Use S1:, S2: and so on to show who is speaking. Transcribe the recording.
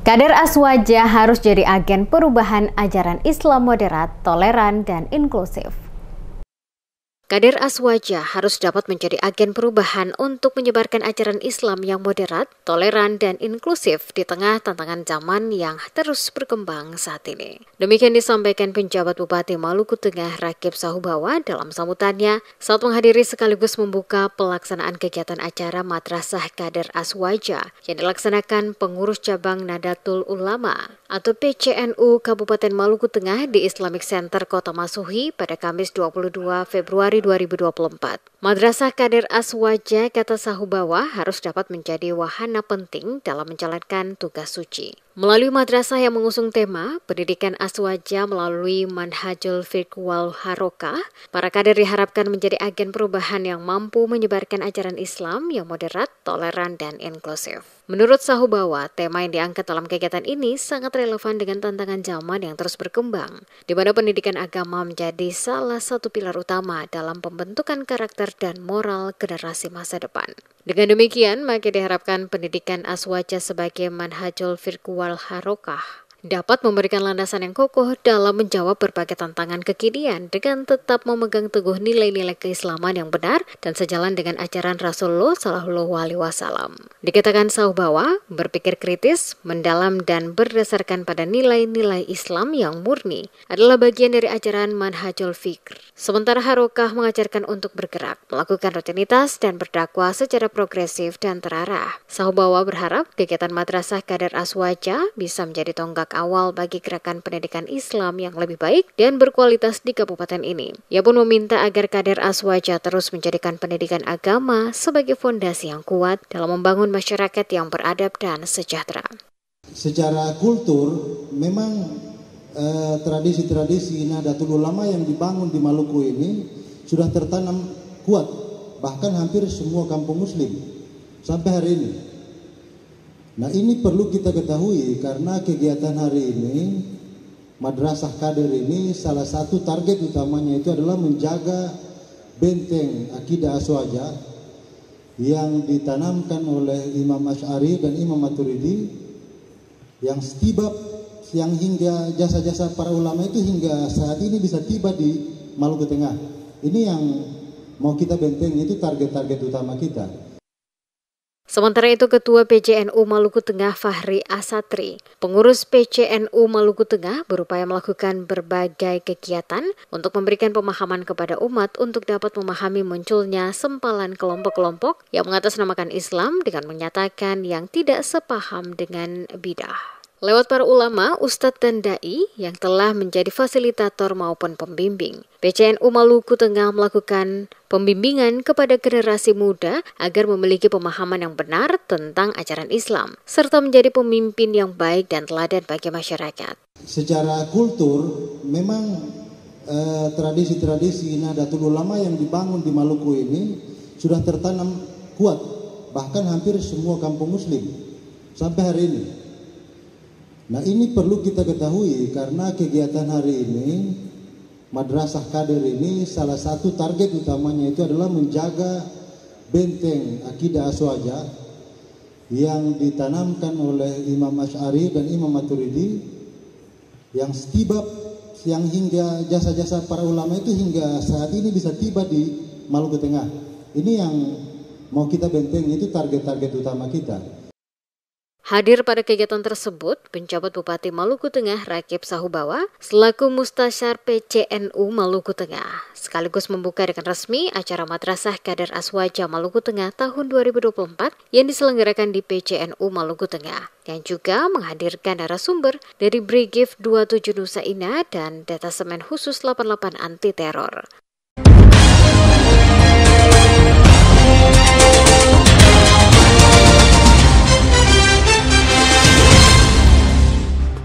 S1: Kader Aswaja harus jadi agen perubahan ajaran Islam moderat, toleran, dan inklusif. Kader Aswaja harus dapat menjadi agen perubahan untuk menyebarkan ajaran Islam yang moderat, toleran, dan inklusif di tengah tantangan zaman yang terus berkembang saat ini. Demikian disampaikan penjabat Bupati Maluku Tengah Rakib Sahubawa dalam sambutannya saat menghadiri sekaligus membuka pelaksanaan kegiatan acara Madrasah Kader Aswaja yang dilaksanakan pengurus cabang Nadatul Ulama atau PCNU Kabupaten Maluku Tengah di Islamic Center Kota Masuhi pada Kamis 22 Februari 2024. Madrasah Kader Aswaja, kata Sahubawa, harus dapat menjadi wahana penting dalam menjalankan tugas suci. Melalui madrasah yang mengusung tema pendidikan Aswaja melalui Manhajul Fiqh wal Harokah, para kader diharapkan menjadi agen perubahan yang mampu menyebarkan ajaran Islam yang moderat, toleran, dan inklusif. Menurut Sahubawa, tema yang diangkat dalam kegiatan ini sangat relevan dengan tantangan zaman yang terus berkembang, di mana pendidikan agama menjadi salah satu pilar utama dalam pembentukan karakter dan moral generasi masa depan. Dengan demikian, maka diharapkan pendidikan Aswaja sebagai Manhajul Fiqh wal Harokah dapat memberikan landasan yang kokoh dalam menjawab berbagai tantangan kekinian dengan tetap memegang teguh nilai-nilai keislaman yang benar dan sejalan dengan ajaran Rasulullah Shallallahu Alaihi Wasallam. Dikatakan Sahubawa, berpikir kritis, mendalam dan berdasarkan pada nilai-nilai Islam yang murni adalah bagian dari ajaran Manhajul Fiqh. Sementara Harokah mengajarkan untuk bergerak, melakukan rutinitas dan berdakwah secara progresif dan terarah. Sahubawa berharap kegiatan Madrasah Kader Aswaja bisa menjadi tonggak awal bagi gerakan pendidikan Islam yang lebih baik dan berkualitas di kabupaten ini. Ia pun meminta agar kader Aswaja terus menjadikan pendidikan agama sebagai fondasi yang kuat dalam membangun masyarakat yang beradab dan sejahtera.
S2: Secara kultur, memang tradisi-tradisi Nadatul Ulama yang dibangun di Maluku ini sudah tertanam kuat, bahkan hampir semua kampung muslim sampai hari ini. Nah, ini perlu kita ketahui karena kegiatan hari ini, Madrasah Kader ini salah satu target utamanya itu adalah menjaga benteng akidah Aswaja yang ditanamkan oleh Imam Asy'ari dan Imam Maturidi yang hingga jasa-jasa para ulama itu hingga saat ini bisa tiba di Maluku Tengah. Ini yang mau kita benteng, itu target-target utama kita.
S1: Sementara itu, Ketua PCNU Maluku Tengah Fahri Asatri, pengurus PCNU Maluku Tengah berupaya melakukan berbagai kegiatan untuk memberikan pemahaman kepada umat untuk dapat memahami munculnya sempalan kelompok-kelompok yang mengatasnamakan Islam dengan menyatakan yang tidak sepaham dengan bidah. Lewat para ulama, ustadz dan dai yang telah menjadi fasilitator maupun pembimbing, PCNU Maluku Tengah melakukan pembimbingan kepada generasi muda agar memiliki pemahaman yang benar tentang ajaran Islam, serta menjadi pemimpin yang baik dan teladan bagi masyarakat.
S2: Secara kultur, memang tradisi-tradisi Nadatul Ulama yang dibangun di Maluku ini sudah tertanam kuat, bahkan hampir semua kampung muslim sampai hari ini. Nah, ini perlu kita ketahui karena kegiatan hari ini, Madrasah Kader ini salah satu target utamanya itu adalah menjaga benteng akidah Aswaja yang ditanamkan oleh Imam Asy'ari dan Imam Maturidi yang hingga jasa-jasa para ulama itu hingga saat ini bisa tiba di Maluku Tengah. Ini yang mau kita benteng, itu target-target utama kita.
S1: Hadir pada kegiatan tersebut, penjabat Bupati Maluku Tengah Rakib Sahubawa selaku Mustasyar PCNU Maluku Tengah sekaligus membuka dengan resmi acara Madrasah Kader Aswaja Maluku Tengah tahun 2024 yang diselenggarakan di PCNU Maluku Tengah, yang juga menghadirkan narasumber dari Brigif 27 Nusa Indah dan Detasemen Khusus 88 Anti Teror.